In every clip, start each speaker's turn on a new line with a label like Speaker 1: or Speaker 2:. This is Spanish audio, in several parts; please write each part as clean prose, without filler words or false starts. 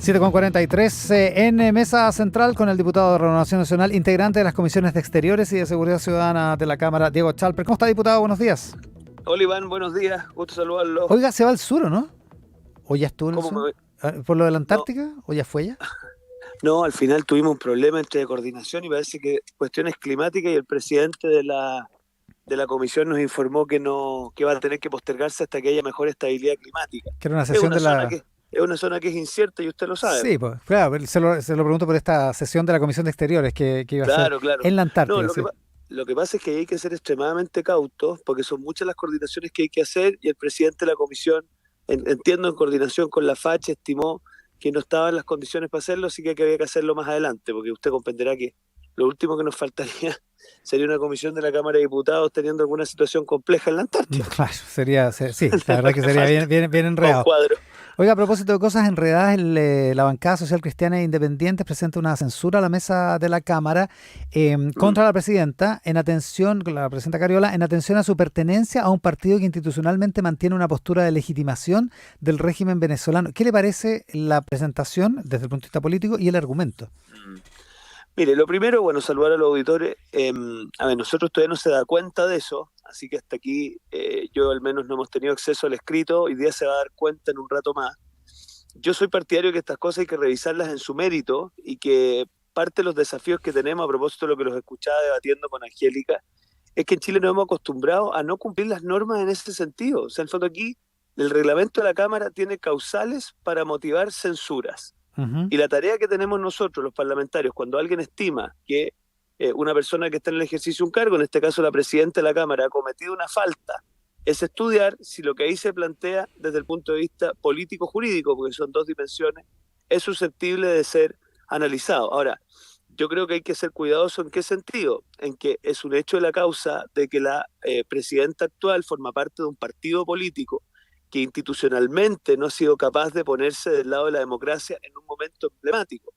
Speaker 1: 7:43 en Mesa Central con el diputado de Renovación Nacional, integrante de las comisiones de Exteriores y de Seguridad Ciudadana de la Cámara, Diego Chalper. ¿Cómo está, diputado? Buenos días.
Speaker 2: Hola, Iván, buenos días, gusto saludarlo.
Speaker 1: Oiga, se va al sur, ¿o no? ¿O ya estuvo en el
Speaker 2: ¿Cómo
Speaker 1: sur?
Speaker 2: me...
Speaker 1: ¿Por lo de la
Speaker 2: No,
Speaker 1: Antártica? ¿O ya fue ya?
Speaker 2: no, al final tuvimos un problema entre coordinación y parece que cuestiones climáticas y el presidente de la comisión nos informó que no, que va a tener que postergarse hasta que haya mejor estabilidad climática.
Speaker 1: Que era una
Speaker 2: Es
Speaker 1: sesión
Speaker 2: una
Speaker 1: de
Speaker 2: zona
Speaker 1: la...
Speaker 2: que, es una zona que es incierta y usted lo sabe.
Speaker 1: Sí, pues, claro, se lo pregunto por esta sesión de la Comisión de Exteriores que iba a ser
Speaker 2: Claro, claro.
Speaker 1: en la
Speaker 2: No,
Speaker 1: Antártida, sí.
Speaker 2: lo que pasa es que hay que ser extremadamente cautos porque son muchas las coordinaciones que hay que hacer y el presidente de la comisión, entiendo en coordinación con la FACH, estimó que no estaban las condiciones para hacerlo, así que había que hacerlo más adelante, porque usted comprenderá que lo último que nos faltaría sería una comisión de la Cámara de Diputados teniendo alguna situación compleja en la Antártida.
Speaker 1: Claro, sí, la
Speaker 2: Es lo
Speaker 1: verdad que
Speaker 2: que
Speaker 1: sería
Speaker 2: falta
Speaker 1: bien
Speaker 2: para un
Speaker 1: enredado.
Speaker 2: cuadro.
Speaker 1: Oiga, a propósito de cosas enredadas, la bancada social cristiana e independiente presenta una censura a la mesa de la Cámara contra la presidenta, con la presidenta Cariola, en atención a su pertenencia a un partido que institucionalmente mantiene una postura de legitimación del régimen venezolano. ¿Qué le parece la presentación desde el punto de vista político y el argumento?
Speaker 2: Mm. Mire, lo primero, bueno, saludar a los auditores. A ver, nosotros todavía no se da cuenta de eso, así que hasta aquí yo al menos no hemos tenido acceso al escrito, hoy día se va a dar cuenta en un rato más. Yo soy partidario que estas cosas hay que revisarlas en su mérito y que parte de los desafíos que tenemos, a propósito de lo que los escuchaba debatiendo con Angélica, es que en Chile nos hemos acostumbrado a no cumplir las normas en ese sentido. O sea, en el fondo aquí el reglamento de la Cámara tiene causales para motivar censuras.
Speaker 1: Ujú.
Speaker 2: Y la tarea que tenemos nosotros, los parlamentarios, cuando alguien estima que una persona que está en el ejercicio de un cargo, en este caso la presidenta de la Cámara, ha cometido una falta, es estudiar si lo que ahí se plantea desde el punto de vista político-jurídico, porque son dos dimensiones, es susceptible de ser analizado. Ahora, yo creo que hay que ser cuidadoso en qué sentido, en que es un hecho de la causa de que la presidenta actual forma parte de un partido político que institucionalmente no ha sido capaz de ponerse del lado de la democracia en un momento emblemático.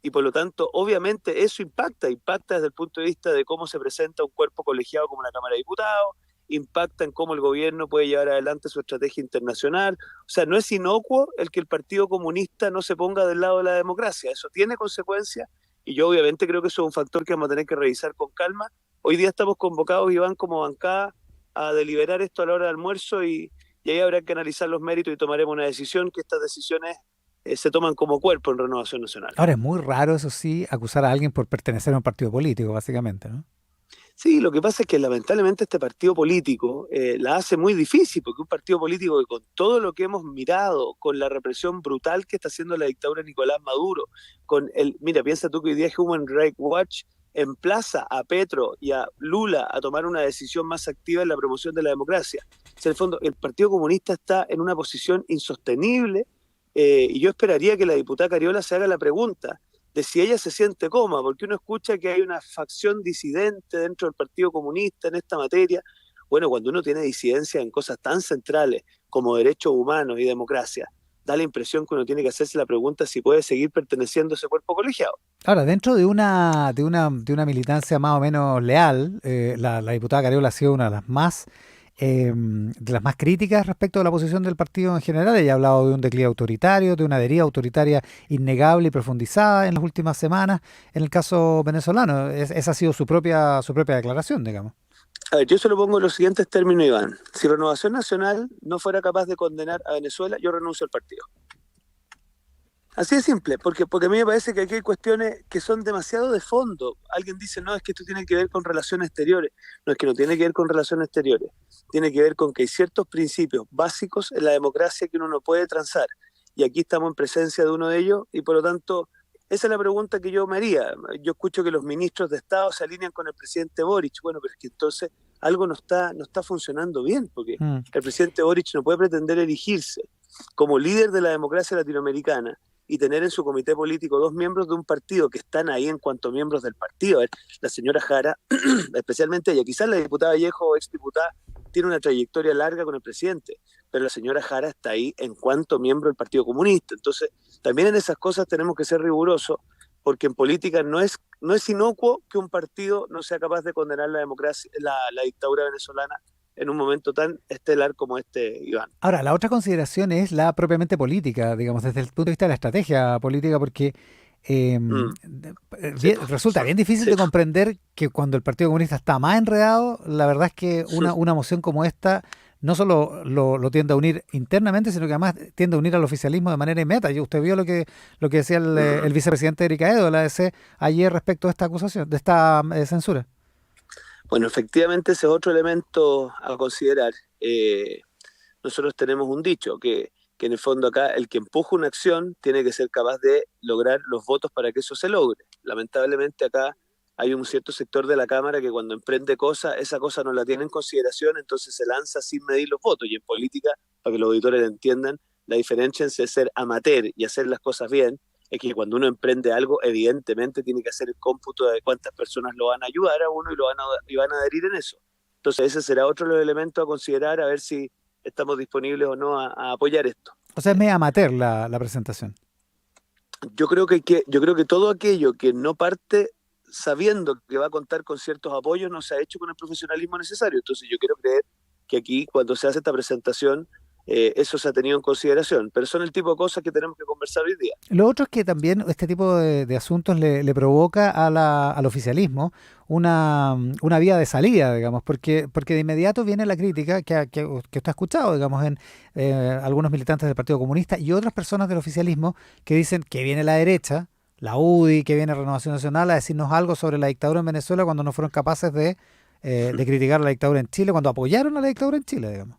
Speaker 2: Y por lo tanto, obviamente eso impacta desde el punto de vista de cómo se presenta un cuerpo colegiado como la Cámara de Diputados, impacta en cómo el gobierno puede llevar adelante su estrategia internacional. O sea, no es inocuo el que el Partido Comunista no se ponga del lado de la democracia, eso tiene consecuencias y yo obviamente creo que eso es un factor que vamos a tener que revisar con calma. Hoy día estamos convocados, Iván, como bancada a deliberar esto a la hora de almuerzo y ahí habrá que analizar los méritos y tomaremos una decisión, que estas decisiones se toman como cuerpo en Renovación Nacional.
Speaker 1: Ahora, es muy raro, eso sí, acusar a alguien por pertenecer a un partido político, básicamente, ¿no?
Speaker 2: Sí, lo que pasa es que lamentablemente este partido político la hace muy difícil, porque un partido político que con todo lo que hemos mirado, con la represión brutal que está haciendo la dictadura de Nicolás Maduro, mira, piensa tú que hoy día Human Rights Watch emplaza a Petro y a Lula a tomar una decisión más activa en la promoción de la democracia. O sea, en el fondo, el Partido Comunista está en una posición insostenible y yo esperaría que la diputada Cariola se haga la pregunta de si ella se siente cómoda, porque uno escucha que hay una facción disidente dentro del Partido Comunista en esta materia. Bueno, cuando uno tiene disidencia en cosas tan centrales como derechos humanos y democracia, da la impresión que uno tiene que hacerse la pregunta si puede seguir perteneciendo a ese cuerpo colegiado.
Speaker 1: Ahora, dentro de una militancia más o menos leal, la diputada Cariola ha sido una de las más críticas respecto a la posición del partido en general. Ella ha hablado de un declive autoritario, de una deriva autoritaria innegable y profundizada en las últimas semanas en el caso venezolano. Esa ha sido su propia declaración, digamos.
Speaker 2: A ver, yo se lo pongo en los siguientes términos, Iván. Si Renovación Nacional no fuera capaz de condenar a Venezuela, yo renuncio al partido. Así de simple, porque a mí me parece que aquí hay cuestiones que son demasiado de fondo. Alguien dice, no, es que esto tiene que ver con relaciones exteriores. No, es que no tiene que ver con relaciones exteriores. Tiene que ver con que hay ciertos principios básicos en la democracia que uno no puede transar. Y aquí estamos en presencia de uno de ellos y por lo tanto, esa es la pregunta que yo me haría. Yo escucho que los ministros de Estado se alinean con el presidente Boric. Bueno, pero es que entonces algo no está funcionando bien, porque
Speaker 1: Mm.
Speaker 2: el presidente Boric no puede pretender erigirse como líder de la democracia latinoamericana y tener en su comité político dos miembros de un partido que están ahí en cuanto miembros del partido. A ver, la señora Jara, especialmente ella, quizás la diputada Vallejo, exdiputada, tiene una trayectoria larga con el presidente, pero la señora Jara está ahí en cuanto miembro del Partido Comunista. Entonces, también en esas cosas tenemos que ser rigurosos, porque en política no es inocuo que un partido no sea capaz de condenar la democracia, la dictadura venezolana en un momento tan estelar como este, Iván.
Speaker 1: Ahora, la otra consideración es la propiamente política, digamos, desde el punto de vista de la estrategia política, porque
Speaker 2: Mm, sí, pues,
Speaker 1: resulta bien difícil
Speaker 2: sí,
Speaker 1: de
Speaker 2: pues.
Speaker 1: comprender que cuando el Partido Comunista está más enredado, la verdad es que una moción como esta no solo lo tiende a unir internamente, sino que además tiende a unir al oficialismo de manera inmediata. Y usted vio lo que decía el vicepresidente Erika Edo de la ADC ayer respecto a esta acusación, de esta censura.
Speaker 2: Bueno, efectivamente ese es otro elemento a considerar. Nosotros tenemos un dicho que en el fondo acá el que empuja una acción tiene que ser capaz de lograr los votos para que eso se logre. Lamentablemente acá hay un cierto sector de la Cámara que cuando emprende cosas, esa cosa no la tiene en consideración, entonces se lanza sin medir los votos. Y en política, para que los auditores entiendan, la diferencia entre ser amateur y hacer las cosas bien es que cuando uno emprende algo, evidentemente tiene que hacer el cómputo de cuántas personas lo van a ayudar a uno y van a adherir en eso. Entonces ese será otro de los elementos a considerar, a ver si estamos disponibles o no a apoyar esto.
Speaker 1: O sea, es medio amateur la presentación.
Speaker 2: Yo creo que todo aquello que no parte sabiendo que va a contar con ciertos apoyos no se ha hecho con el profesionalismo necesario. Entonces yo quiero creer que aquí cuando se hace esta presentación eso se ha tenido en consideración, pero son el tipo de cosas que tenemos que conversar hoy día.
Speaker 1: Lo otro es que también este tipo de asuntos le provoca al oficialismo una vía de salida, digamos, porque de inmediato viene la crítica que usted ha escuchado, digamos, en algunos militantes del Partido Comunista y otras personas del oficialismo que dicen que viene la derecha, la UDI, que viene Renovación Nacional a decirnos algo sobre la dictadura en Venezuela cuando no fueron capaces de criticar la dictadura en Chile, cuando apoyaron a la dictadura en Chile, digamos.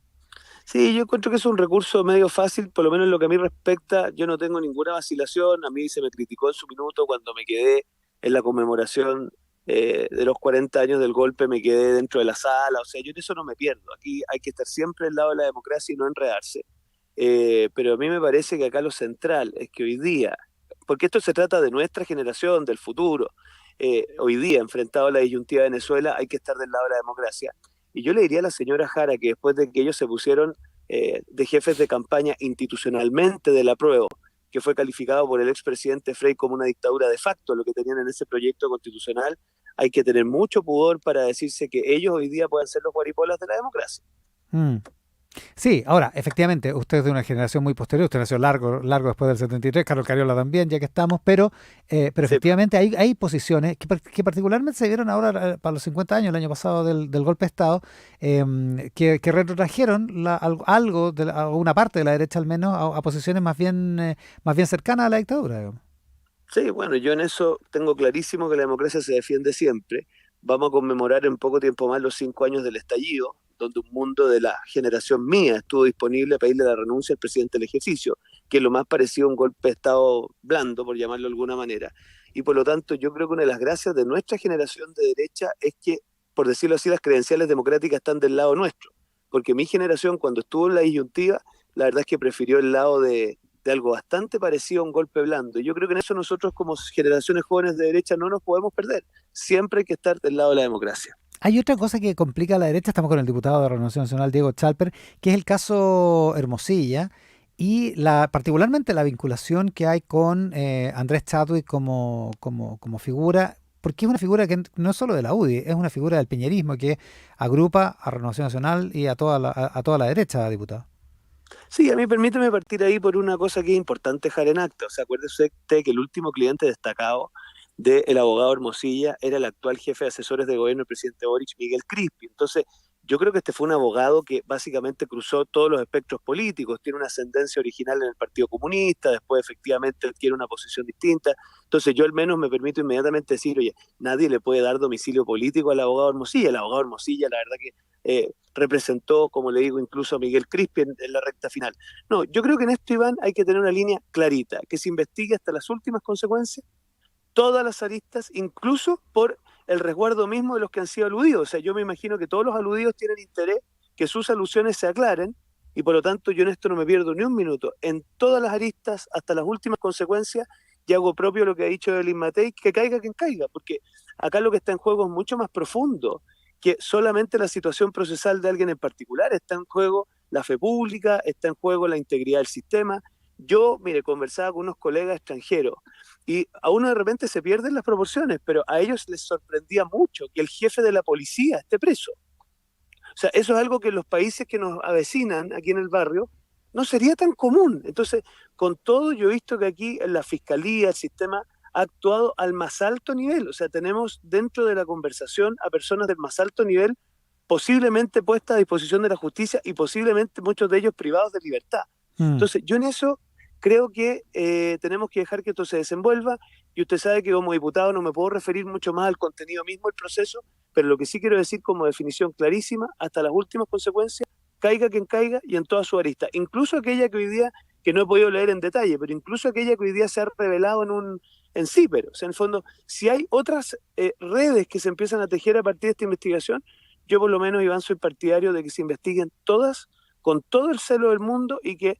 Speaker 2: Sí, yo encuentro que es un recurso medio fácil, por lo menos en lo que a mí respecta, yo no tengo ninguna vacilación, a mí se me criticó en su minuto cuando me quedé en la conmemoración de los 40 años del golpe, me quedé dentro de la sala, o sea, yo en eso no me pierdo, aquí hay que estar siempre al lado de la democracia y no enredarse. Pero a mí me parece que acá lo central es que hoy día, porque esto se trata de nuestra generación, del futuro, hoy día enfrentado a la disyuntiva de Venezuela hay que estar del lado de la democracia. Y yo le diría a la señora Jara que después de que ellos se pusieron de jefes de campaña institucionalmente del apruebo, que fue calificado por el expresidente Frei como una dictadura de facto, lo que tenían en ese proyecto constitucional, hay que tener mucho pudor para decirse que ellos hoy día pueden ser los guaripolas de la democracia.
Speaker 1: Mm. Sí, ahora, efectivamente, usted es de una generación muy posterior, usted nació largo después del 73, Carlos Cariola también, ya que estamos, pero
Speaker 2: Sí,
Speaker 1: efectivamente hay posiciones que particularmente se vieron ahora para los 50 años, el año pasado del golpe de Estado, que retrotrajeron algo, una parte de la derecha al menos, a posiciones más bien cercanas a la dictadura, digamos.
Speaker 2: sí, bueno, yo en eso tengo clarísimo que la democracia se defiende siempre. Vamos a conmemorar en poco tiempo más los 5 años del estallido, donde un mundo de la generación mía estuvo disponible a pedirle la renuncia al presidente del ejercicio, que es lo más parecido a un golpe de Estado blando, por llamarlo de alguna manera. Y por lo tanto, yo creo que una de las gracias de nuestra generación de derecha es que, por decirlo así, las credenciales democráticas están del lado nuestro. Porque mi generación, cuando estuvo en la disyuntiva, la verdad es que prefirió el lado de algo bastante parecido a un golpe blando. Y yo creo que en eso nosotros como generaciones jóvenes de derecha no nos podemos perder. Siempre hay que estar del lado de la democracia.
Speaker 1: Hay otra cosa que complica a la derecha, estamos con el diputado de Renovación Nacional, Diego Chalper, que es el caso Hermosilla y particularmente la vinculación que hay con Andrés Chadwick como figura, porque es una figura que no es solo de la UDI, es una figura del piñerismo que agrupa a Renovación Nacional y a toda la derecha, diputado.
Speaker 2: Sí, a mí permíteme partir ahí por una cosa que es importante dejar en acta. O sea, acuérdese usted que el último cliente destacado del abogado Hermosilla era el actual jefe de asesores de gobierno del presidente Boric, Miguel Crispi. Entonces, yo creo que este fue un abogado que básicamente cruzó todos los espectros políticos, tiene una ascendencia original en el Partido Comunista, después efectivamente adquiere una posición distinta. Entonces, yo al menos me permito inmediatamente decir, oye, nadie le puede dar domicilio político al abogado Hermosilla. El abogado Hermosilla, la verdad que representó, como le digo, incluso a Miguel Crispi en la recta final. No, yo creo que en esto, Iván, hay que tener una línea clarita, que se investigue hasta las últimas consecuencias, todas las aristas, incluso por el resguardo mismo de los que han sido aludidos. O sea, yo me imagino que todos los aludidos tienen interés que sus alusiones se aclaren y por lo tanto yo en esto no me pierdo ni un minuto. En todas las aristas, hasta las últimas consecuencias, y hago propio lo que ha dicho Elin Matei, que caiga quien caiga, porque acá lo que está en juego es mucho más profundo que solamente la situación procesal de alguien en particular. Está en juego la fe pública, está en juego la integridad del sistema. Yo, mire, conversaba con unos colegas extranjeros y a uno de repente se pierden las proporciones, pero a ellos les sorprendía mucho que el jefe de la policía esté preso. O sea, eso es algo que en los países que nos avecinan aquí en el barrio no sería tan común. Entonces, con todo, yo he visto que aquí en la fiscalía, el sistema ha actuado al más alto nivel. O sea, tenemos dentro de la conversación a personas del más alto nivel posiblemente puestas a disposición de la justicia y posiblemente muchos de ellos privados de libertad.
Speaker 1: Mm.
Speaker 2: Entonces, yo en eso creo que tenemos que dejar que esto se desenvuelva, y usted sabe que como diputado no me puedo referir mucho más al contenido mismo del proceso, pero lo que sí quiero decir como definición clarísima, hasta las últimas consecuencias, caiga quien caiga y en toda su arista, incluso aquella que hoy día, que no he podido leer en detalle, pero incluso aquella que hoy día se ha revelado en CIPER. O sea, en el fondo, si hay otras redes que se empiezan a tejer a partir de esta investigación, yo por lo menos, Iván, soy partidario de que se investiguen todas con todo el celo del mundo y que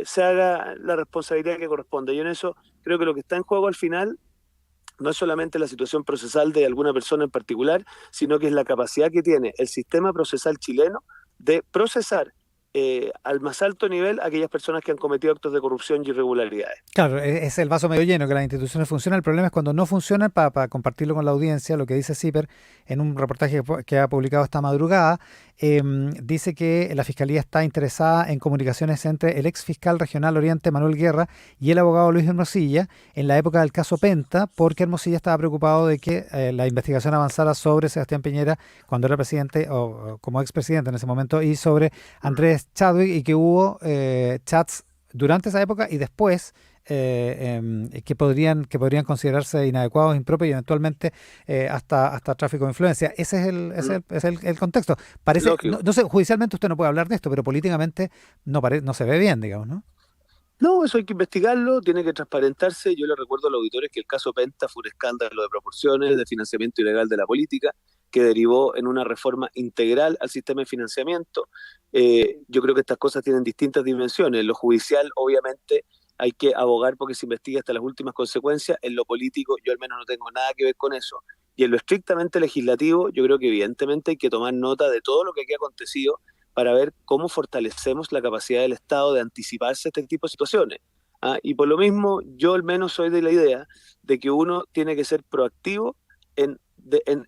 Speaker 2: se haga la responsabilidad que corresponde. Yo en eso creo que lo que está en juego al final no es solamente la situación procesal de alguna persona en particular, sino que es la capacidad que tiene el sistema procesal chileno de procesar al más alto nivel a aquellas personas que han cometido actos de corrupción y irregularidades.
Speaker 1: Claro, es el vaso medio lleno, que las instituciones funcionan. El problema es cuando no funcionan, para compartirlo con la audiencia, lo que dice CIPER en un reportaje que ha publicado esta madrugada, dice que la Fiscalía está interesada en comunicaciones entre el ex fiscal regional Oriente, Manuel Guerra, y el abogado Luis Hermosilla en la época del caso Penta, porque Hermosilla estaba preocupado de que la investigación avanzara sobre Sebastián Piñera cuando era presidente o como expresidente en ese momento, y sobre Andrés Chadwick, y que hubo chats durante esa época y después que podrían considerarse inadecuados, impropios y eventualmente hasta tráfico de influencia. Ese es el contexto. Parece,
Speaker 2: Lógico.
Speaker 1: no sé, judicialmente usted no puede hablar de esto, pero políticamente no se ve bien, digamos, ¿no?
Speaker 2: No, eso hay que investigarlo, tiene que transparentarse. Yo le recuerdo a los auditores que el caso Penta fue un escándalo de proporciones, de financiamiento ilegal de la política, que derivó en una reforma integral al sistema de financiamiento. Yo creo que estas cosas tienen distintas dimensiones. En lo judicial, obviamente, hay que abogar porque se investigue hasta las últimas consecuencias. En lo político, yo al menos no tengo nada que ver con eso. Y en lo estrictamente legislativo, yo creo que evidentemente hay que tomar nota de todo lo que aquí ha acontecido para ver cómo fortalecemos la capacidad del Estado de anticiparse a este tipo de situaciones. Y por lo mismo, yo al menos soy de la idea de que uno tiene que ser proactivo en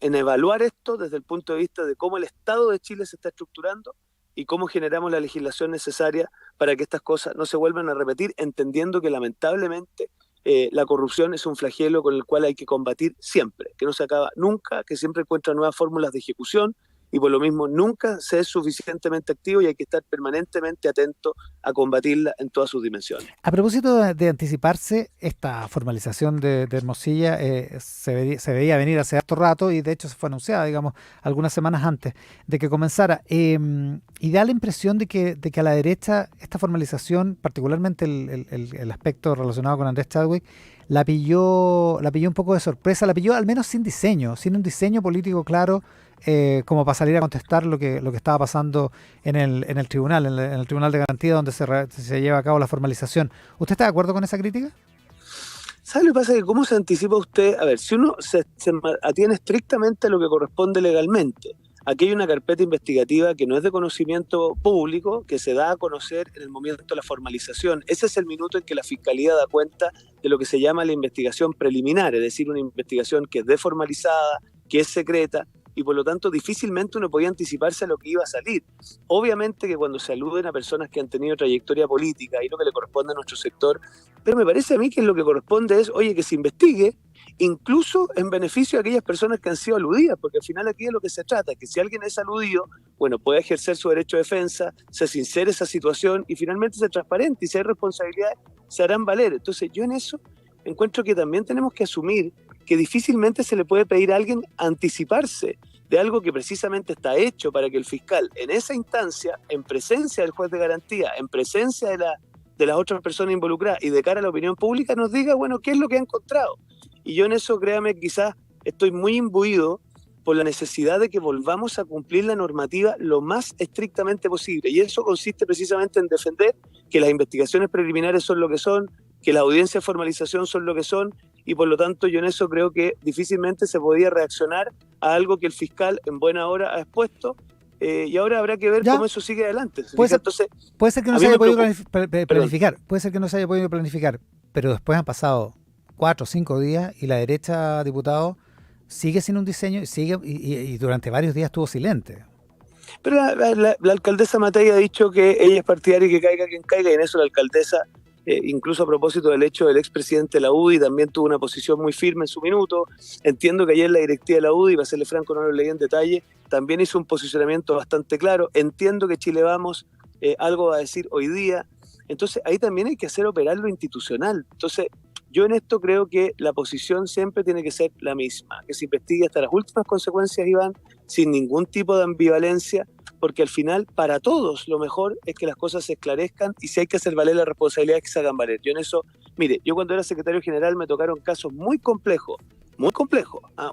Speaker 2: evaluar esto desde el punto de vista de cómo el Estado de Chile se está estructurando y cómo generamos la legislación necesaria para que estas cosas no se vuelvan a repetir, entendiendo que lamentablemente la corrupción es un flagelo con el cual hay que combatir siempre, que no se acaba nunca, que siempre encuentra nuevas fórmulas de ejecución, y por lo mismo nunca se es suficientemente activo y hay que estar permanentemente atento a combatirla en todas sus dimensiones.
Speaker 1: A propósito de anticiparse, esta formalización de Hermosilla se veía venir hace harto rato, y de hecho se fue anunciada, digamos, algunas semanas antes de que comenzara. Y da la impresión de que a la derecha esta formalización, particularmente el aspecto relacionado con Andrés Chadwick, la pilló un poco de sorpresa, la pilló al menos sin un diseño político claro, como para salir a contestar lo que estaba pasando en el tribunal, en el tribunal de garantía donde se lleva a cabo la formalización. ¿Usted está de acuerdo con esa crítica?
Speaker 2: ¿Sabe lo que pasa? Que cómo se anticipa usted, a ver, si uno se atiene estrictamente a lo que corresponde legalmente, aquí hay una carpeta investigativa que no es de conocimiento público, que se da a conocer en el momento de la formalización. Ese es el minuto en que la Fiscalía da cuenta de lo que se llama la investigación preliminar, es decir, una investigación que es desformalizada, que es secreta, y por lo tanto difícilmente uno podía anticiparse a lo que iba a salir. Obviamente que cuando se aluden a personas que han tenido trayectoria política, y lo que le corresponde a nuestro sector, pero me parece a mí que lo que corresponde es, oye, que se investigue, incluso en beneficio de aquellas personas que han sido aludidas, porque al final aquí es lo que se trata, que si alguien es aludido, bueno, puede ejercer su derecho de defensa, se sincere esa situación y finalmente se transparente, y si hay responsabilidades, se harán valer. Entonces yo en eso encuentro que también tenemos que asumir que difícilmente se le puede pedir a alguien anticiparse de algo que precisamente está hecho para que el fiscal en esa instancia, en presencia del juez de garantía, en presencia de las otras personas involucradas y de cara a la opinión pública, nos diga, bueno, qué es lo que ha encontrado. Y yo en eso, créame, quizás estoy muy imbuido por la necesidad de que volvamos a cumplir la normativa lo más estrictamente posible. Y eso consiste precisamente en defender que las investigaciones preliminares son lo que son, que las audiencias de formalización son lo que son, y por lo tanto yo en eso creo que difícilmente se podía reaccionar a algo que el fiscal en buena hora ha expuesto, y ahora habrá que ver cómo eso sigue adelante. Entonces,
Speaker 1: puede ser que no se haya podido planificar, puede ser que no se haya podido planificar, pero después han pasado 4 o 5 días y la derecha, diputado, sigue sin un diseño, y durante varios días estuvo silente.
Speaker 2: Pero la alcaldesa Matei ha dicho que ella es partidaria y que caiga quien caiga, y en eso la alcaldesa, incluso a propósito del hecho del expresidente de la UDI, también tuvo una posición muy firme en su minuto. Entiendo que ayer la directiva de la UDI, para serle franco, no lo leí en detalle, también hizo un posicionamiento bastante claro. Entiendo que Chile Vamos algo va a decir hoy día. Entonces ahí también hay que hacer operar lo institucional. Entonces yo en esto creo que la posición siempre tiene que ser la misma, que se investigue hasta las últimas consecuencias, Iván, sin ningún tipo de ambivalencia, porque al final para todos lo mejor es que las cosas se esclarezcan, y si hay que hacer valer las responsabilidades, que se hagan valer. Yo en eso, mire, yo cuando era secretario general me tocaron casos muy complejos,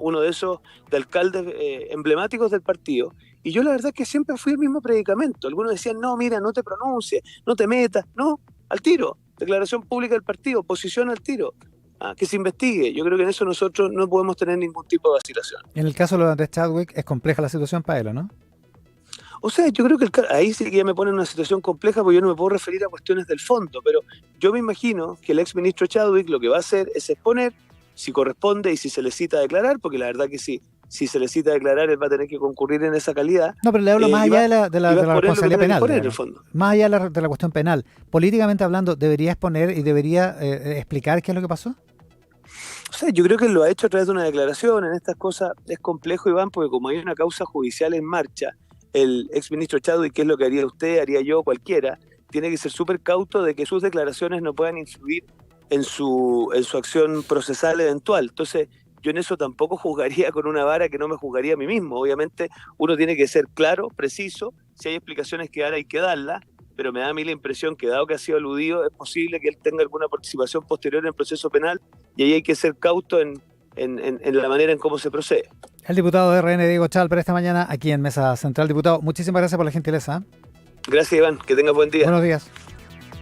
Speaker 2: uno de esos de alcaldes emblemáticos del partido, y yo la verdad es que siempre fui el mismo predicamento. Algunos decían, no, mira, no te pronuncies, no te metas, no, al tiro, declaración pública del partido, posición al tiro. Que se investigue. Yo creo que en eso nosotros no podemos tener ningún tipo de vacilación.
Speaker 1: En el caso de lo de Andrés Chadwick, es compleja la situación para él, ¿o no?
Speaker 2: O sea, yo creo que ahí sí que ya me pone en una situación compleja, porque yo no me puedo referir a cuestiones del fondo, pero yo me imagino que el ex ministro Chadwick lo que va a hacer es exponer si corresponde y si se le cita a declarar, porque la verdad que si se le cita a declarar, él va a tener que concurrir en esa calidad.
Speaker 1: No, pero le hablo más allá de la responsabilidad penal.
Speaker 2: En el fondo.
Speaker 1: Más allá de la cuestión penal. Políticamente hablando, ¿debería exponer y debería explicar qué es lo que pasó?
Speaker 2: O sea, yo creo que él lo ha hecho a través de una declaración. En estas cosas es complejo, Iván, porque como hay una causa judicial en marcha, el exministro Chadwick, ¿qué es lo que haría usted, haría yo, cualquiera? Tiene que ser súper cauto de que sus declaraciones no puedan influir en su acción procesal eventual. Entonces, yo en eso tampoco juzgaría con una vara que no me juzgaría a mí mismo. Obviamente, uno tiene que ser claro, preciso. Si hay explicaciones que dar, hay que darlas, pero me da a mí la impresión que, dado que ha sido aludido, es posible que él tenga alguna participación posterior en el proceso penal, y ahí hay que ser cauto en la manera en cómo se procede.
Speaker 1: El diputado de RN, Diego Chal, para esta mañana aquí en Mesa Central. Diputado, muchísimas gracias por la gentileza.
Speaker 2: Gracias, Iván. Que tengas buen día.
Speaker 1: Buenos días.